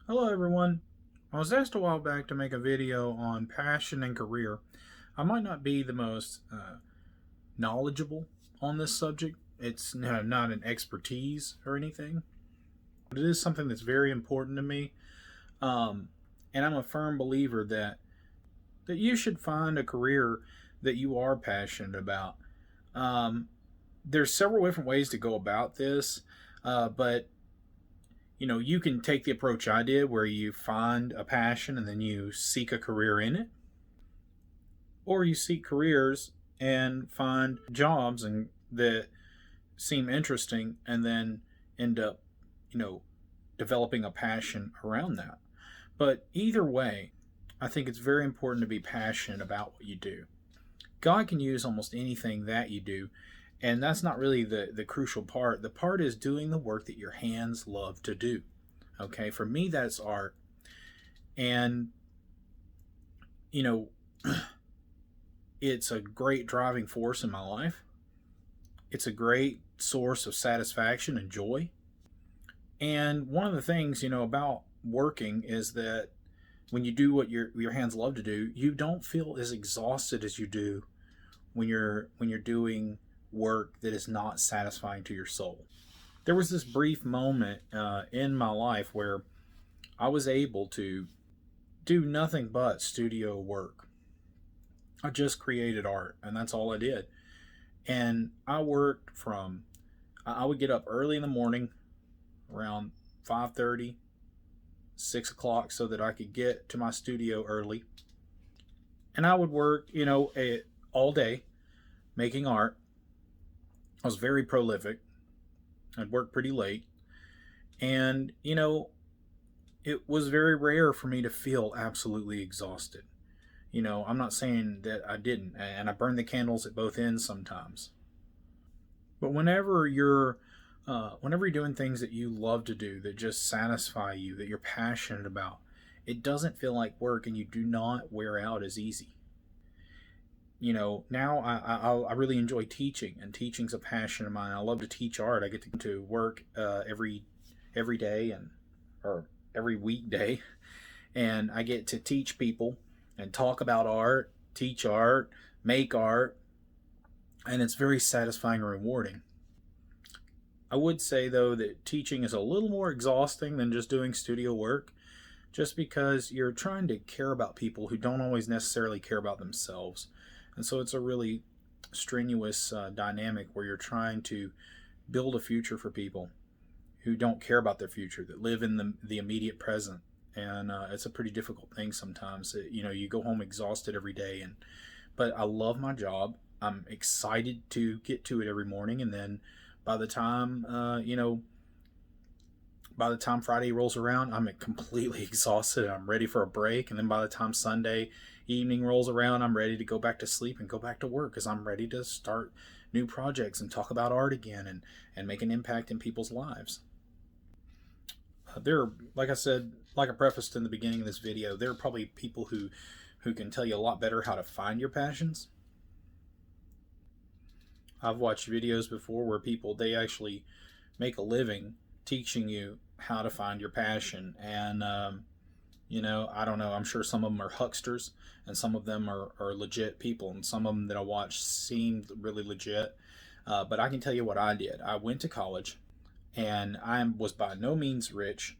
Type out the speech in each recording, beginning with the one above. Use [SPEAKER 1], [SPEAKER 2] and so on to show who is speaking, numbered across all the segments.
[SPEAKER 1] Hello everyone. I was asked a while back to make a video on passion and career. I might not be the most knowledgeable on this subject. It's not an expertise or anything, but it is something that's very important to me. Um, and I'm a firm believer that you should find a career that you are passionate about. Um, there's several different ways to go about this, but you can take the approach I did where you find a passion and then you seek a career in it, or you seek careers and find jobs and that seem interesting and then end up, you know, developing a passion around that. But either way, I think it's very important to be passionate about what you do. God can use almost anything that you do, and that's not really the crucial part. The part is doing the work that your hands love to do. Okay, for me, that's art. And, you know, it's a great driving force in my life. It's a great source of satisfaction and joy. And one of the things, about working is that when you do what your hands love to do, you don't feel as exhausted as you do when you're doing work that is not satisfying to your soul. There was this brief moment in my life where I was able to do nothing but studio work. I just created art, and that's all I did. And I would get up early in the morning, around 5:30, 6 o'clock, so that I could get to my studio early. And I would work, all day making art. I was very prolific. I'd work pretty late. And, it was very rare for me to feel absolutely exhausted. I'm not saying that I didn't, and I burned the candles at both ends sometimes. But whenever you're doing things that you love to do, that just satisfy you, that you're passionate about, it doesn't feel like work, and you do not wear out as easy. Now I really enjoy teaching, and teaching's a passion of mine. I love to teach art. I get to go to work every day or every weekday, and I get to teach people and talk about art, teach art, make art, and it's very satisfying and rewarding. I would say, though, that teaching is a little more exhausting than just doing studio work, just because you're trying to care about people who don't always necessarily care about themselves. And so it's a really strenuous dynamic where you're trying to build a future for people who don't care about their future, that live in the immediate present. And it's a pretty difficult thing sometimes. You go home exhausted every day, but I love my job. I'm excited to get to it every morning, and then by the time by the time Friday rolls around, I'm completely exhausted and I'm ready for a break. And then by the time Sunday evening rolls around, I'm ready to go back to sleep and go back to work, because I'm ready to start new projects and talk about art again and make an impact in people's lives. Like I said, like I prefaced in the beginning of this video, there are probably people who can tell you a lot better how to find your passions. I've watched videos before where they actually make a living teaching you how to find your passion. And, I don't know. I'm sure some of them are hucksters, and some of them are legit people. And some of them that I watched seemed really legit. But I can tell you what I did. I went to college, and I was by no means rich,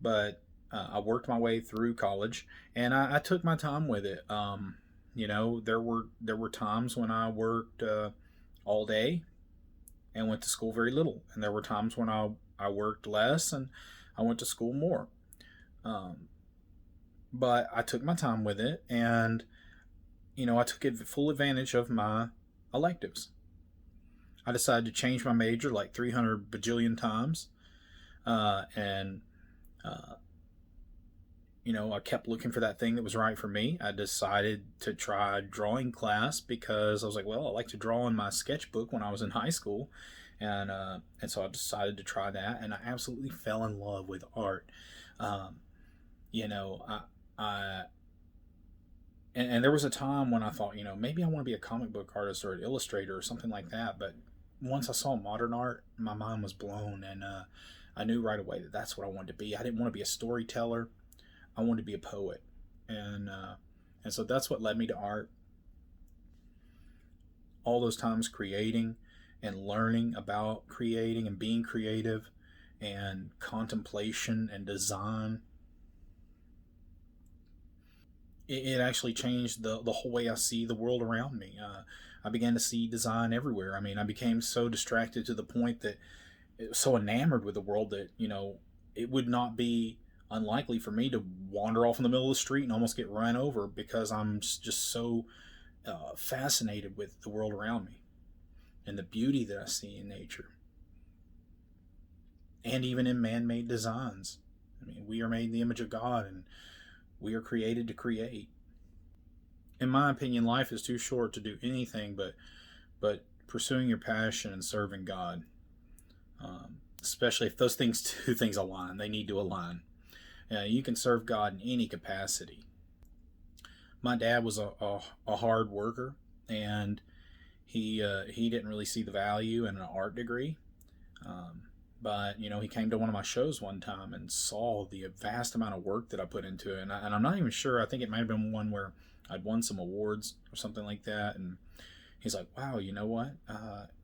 [SPEAKER 1] but I worked my way through college, and I took my time with it. There were times when I worked all day and went to school very little, and there were times when I worked less and I went to school more. But I took my time with it, and I took full advantage of my electives. I decided to change my major like 300 bajillion times, and I kept looking for that thing that was right for me. I decided to try drawing class because I was like, well, I like to draw in my sketchbook when I was in high school. And so I decided to try that, and I absolutely fell in love with art. I and there was a time when I thought, maybe I want to be a comic book artist or an illustrator or something like that. But once I saw modern art, my mind was blown, and I knew right away that that's what I wanted to be. I didn't want to be a storyteller. I wanted to be a poet, and so that's what led me to art. All those times creating and learning about creating and being creative and contemplation and design, it actually changed the whole way I see the world around me. I began to see design everywhere. I mean, I became so distracted to the point that it was so enamored with the world that, it would not be unlikely for me to wander off in the middle of the street and almost get run over because I'm just so fascinated with the world around me and the beauty that I see in nature and even in man made designs. I mean, we are made in the image of God and we are created to create. In my opinion, life is too short to do anything but pursuing your passion and serving God. Especially if those two things align, they need to align. You can serve God in any capacity. My dad was a hard worker, and he didn't really see the value in an art degree. But he came to one of my shows one time and saw the vast amount of work that I put into it, and I'm not even sure. I think it might have been one where I'd won some awards or something like that, and he's like, "Wow, you know what?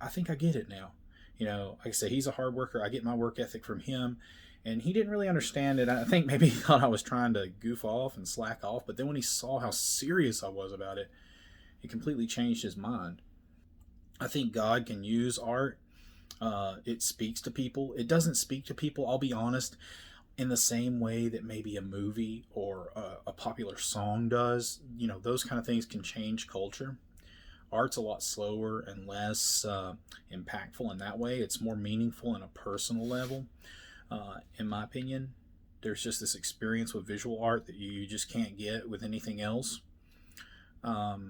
[SPEAKER 1] I think I get it now." Like I said, he's a hard worker. I get my work ethic from him, and he didn't really understand it. I think maybe he thought I was trying to goof off and slack off, but then when he saw how serious I was about it, it completely changed his mind. I think God can use art. It speaks to people. It doesn't speak to people, I'll be honest, in the same way that maybe a movie or a popular song does. Those kind of things can change culture. Art's a lot slower and less impactful in that way. It's more meaningful on a personal level, in my opinion. There's just this experience with visual art that you just can't get with anything else. But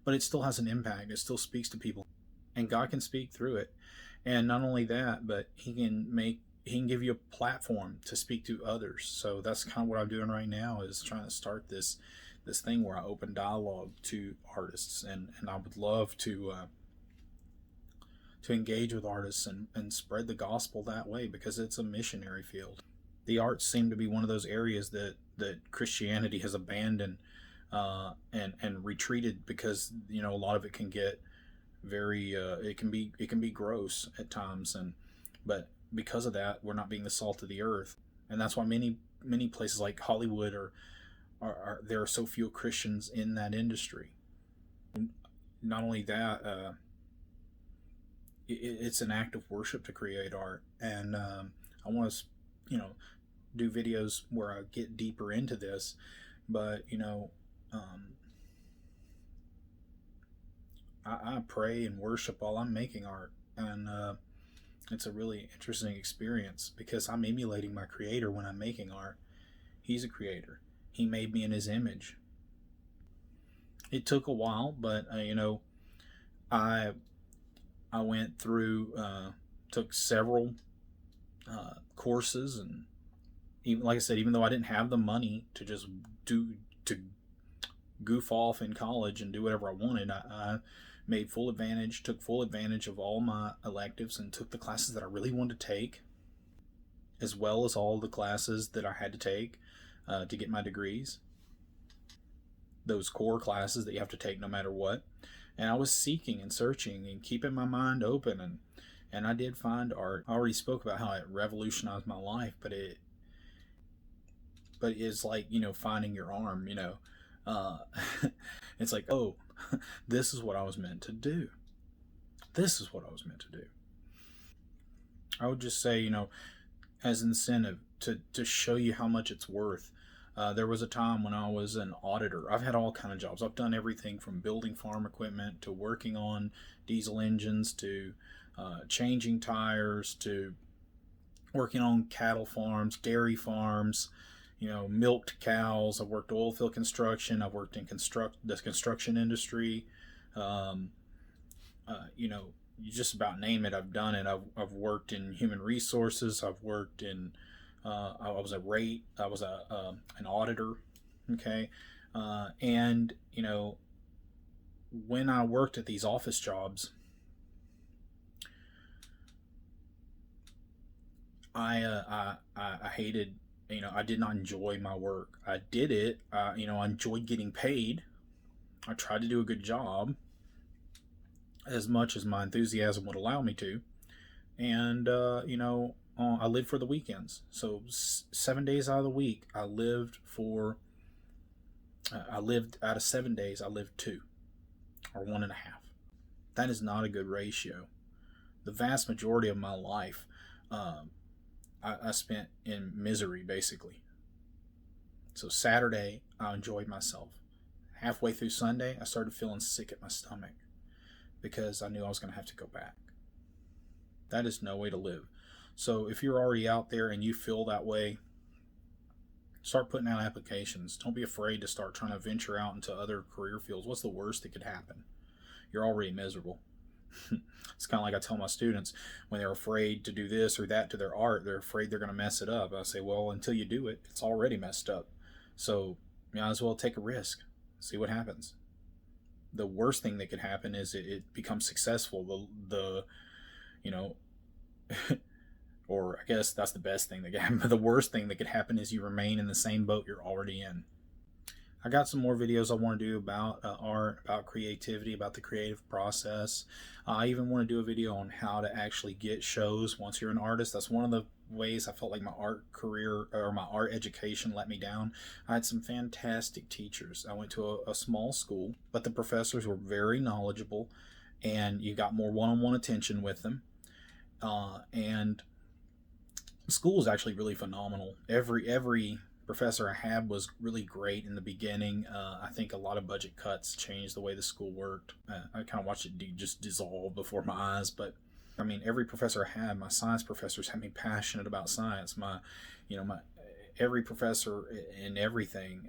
[SPEAKER 1] it still has an impact. It still speaks to people, and God can speak through it. And not only that, but He can give you a platform to speak to others. So that's kind of what I'm doing right now, is trying to start this thing where I open dialogue to artists, and I would love to engage with artists and spread the gospel that way, because it's a missionary field. The arts seem to be one of those areas that Christianity has abandoned and retreated, because a lot of it can get very it can be gross at times, but because of that, we're not being the salt of the earth, and that's why many places like Hollywood are there are so few Christians in that industry. Not only that, it's an act of worship to create art, and I want to do videos where I get deeper into this, but I pray and worship while I'm making art, and it's a really interesting experience because I'm emulating my creator when I'm making art. He's a creator. He made me in his image. It took a while, but I went through took several courses, and even like I said, even though I didn't have the money to just to goof off in college and do whatever I wanted, I took full advantage of all my electives and took the classes that I really wanted to take, as well as all the classes that I had to take to get my degrees. Those core classes that you have to take no matter what. And I was seeking and searching and keeping my mind open, and I did find art. I already spoke about how it revolutionized my life, but it's like finding your arm. It's like, oh, this is what I was meant to do. This is what I was meant to do. I would just say, as incentive to show you how much it's worth. There was a time when I was an auditor. I've had all kind of jobs. I've done everything from building farm equipment to working on diesel engines to changing tires to working on cattle farms, dairy farms, milked cows. I've worked oil field construction. I've worked in the construction industry. You just about name it, I've done it. I've worked in human resources. I've worked in I was an auditor. Okay. And when I worked at these office jobs, I hated, I did not enjoy my work. I did it, I enjoyed getting paid. I tried to do a good job as much as my enthusiasm would allow me to. And, I lived for the weekends. So 7 days out of the week, I lived out of 7 days, I lived two or 1.5. That is not a good ratio. The vast majority of my life, I spent in misery, basically. So Saturday, I enjoyed myself. Halfway through Sunday, I started feeling sick at my stomach because I knew I was going to have to go back. That is no way to live. So if you're already out there and you feel that way, start putting out applications. Don't be afraid to start trying to venture out into other career fields. What's the worst that could happen? You're already miserable. It's kind of like I tell my students when they're afraid to do this or that to their art, they're afraid they're going to mess it up. I say, well, until you do it, it's already messed up. So you might as well take a risk, see what happens. The worst thing that could happen is it becomes successful. Or I guess that's the best thing that could happen. But the worst thing that could happen is you remain in the same boat you're already in. I got some more videos I want to do about art, about creativity, about the creative process. I even want to do a video on how to actually get shows once you're an artist. That's one of the ways I felt like my art career or my art education let me down. I had some fantastic teachers. I went to a small school, but the professors were very knowledgeable, and you got more one-on-one attention with them. And school was actually really phenomenal. Every professor I had was really great in the beginning. I think a lot of budget cuts changed the way the school worked. I kind of watched it just dissolve before my eyes. But I mean, every professor I had, my science professors had me passionate about science. Every professor in everything,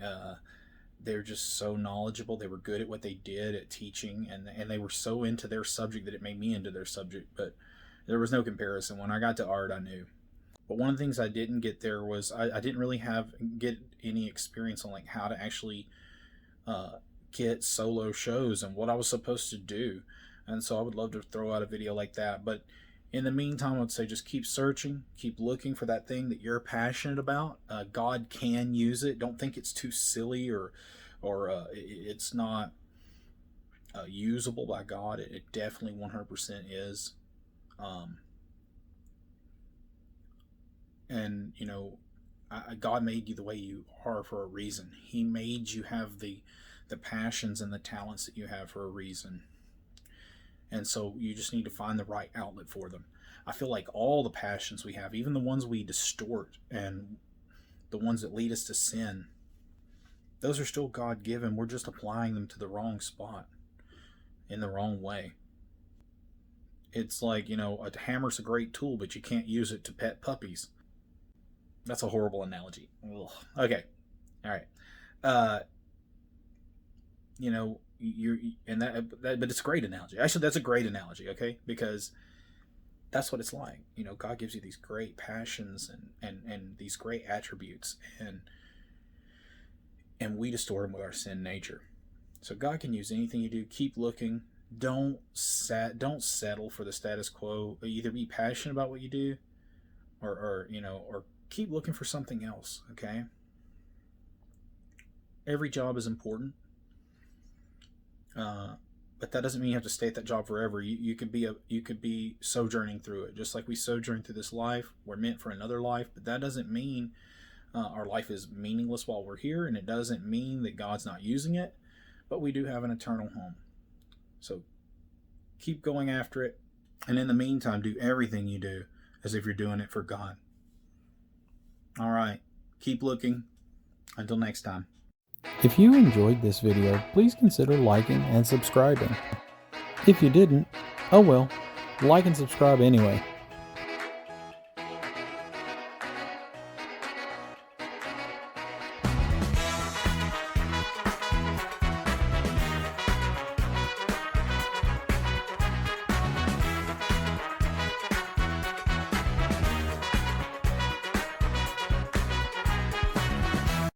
[SPEAKER 1] they're just so knowledgeable. They were good at what they did at teaching, and they were so into their subject that it made me into their subject. But there was no comparison. When I got to art, I knew. But one of the things I didn't get there was I didn't really get any experience on like how to actually get solo shows and what I was supposed to do. And so I would love to throw out a video like that. But in the meantime, I would say just keep searching, keep looking for that thing that you're passionate about. God can use it. Don't think it's too silly or it's not usable by God. It definitely 100% is. And God made you the way you are for a reason. He made you have the passions and the talents that you have for a reason. And so you just need to find the right outlet for them. I feel like all the passions we have, even the ones we distort and the ones that lead us to sin, those are still God-given. We're just applying them to the wrong spot in the wrong way. It's like, a hammer's a great tool, but you can't use it to pet puppies. That's a horrible analogy. Ugh. Okay. All right. But it's a great analogy. Actually, that's a great analogy. Okay. Because that's what it's like. God gives you these great passions and these great attributes, and we distort them with our sin nature. So God can use anything you do. Keep looking. Don't settle for the status quo. Either be passionate about what you do, or keep looking for something else. Okay. Every job is important, but that doesn't mean you have to stay at that job forever. You could be sojourning through it, just like we sojourn through this life. We're meant for another life, but that doesn't mean our life is meaningless while we're here, and it doesn't mean that God's not using it. But we do have an eternal home. So keep going after it, and in the meantime, do everything you do as if you're doing it for God. All right, keep looking. Until next time.
[SPEAKER 2] If you enjoyed this video, please consider liking and subscribing. If you didn't, oh well, like and subscribe anyway.